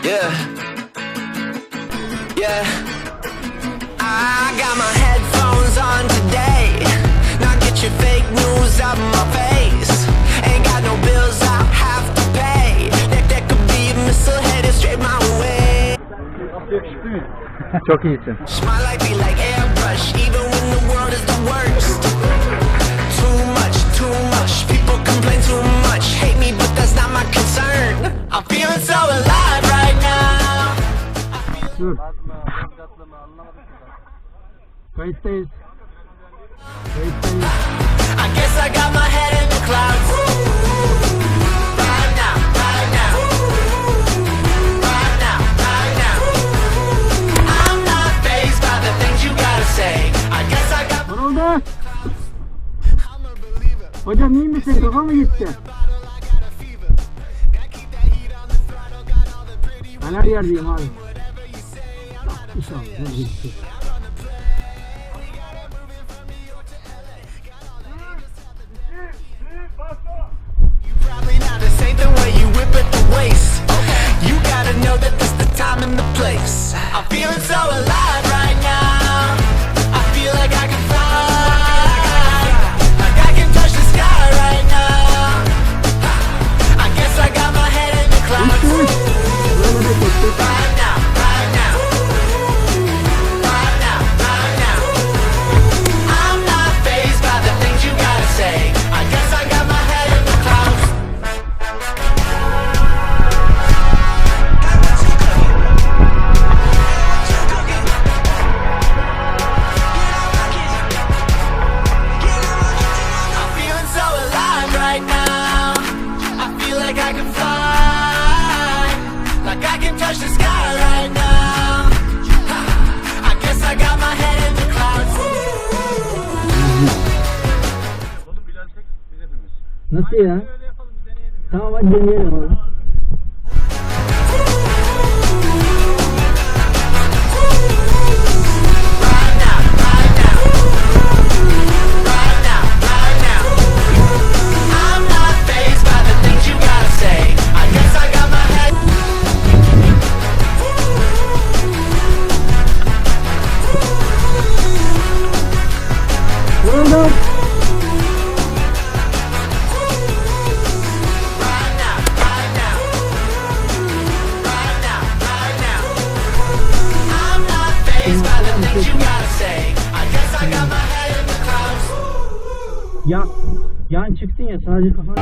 Yeah. Yeah. I got my headphones on today. Now get your fake news out my face. Ain't got no bills I have to pay. That could be a missile headed straight my way. Yakışıklı mı? Çok iyisin. My life be like airbrush, even when the world is the worst. Too much, people complain too much. Hate me, but that's not my concern. I'm feeling so alive right now. Dur. Kayıttayız. I guess I got my head in the clouds. Right now, right now. Right now, right now. I'm not fazed by the things you gotta say. I guess I got. Ne oldu? Hocam iyi misin? Kafa mı gitti? Ben her yerdeyim abi. İnşallah. Probably not the same the way you whip at the waist. You gotta know that that's the time and the place. I'm feeling so alive right now. I feel like I can fly, like I can touch the sky right now. I guess I got my head in the clouds. Right now, right now. Right now, right now. I'm not fazed by the things you gotta say. I guess I got my head in the clouds. I'm feeling so alive right now. I feel like I can fly, like I can touch the sky right now. I guess I got my head in the clouds. Nasıl ya? Tamam hadi deneyelim abi. Right now, right now. Right now, right now. I'm not fazed by the things you gotta say. I guess I got my head. Vuruldum. Right now, right now. Right now, right now. I'm not fazed by the things you gotta say. I guess I got my head in the clouds. Ya yan çıktın ya sadece kafan.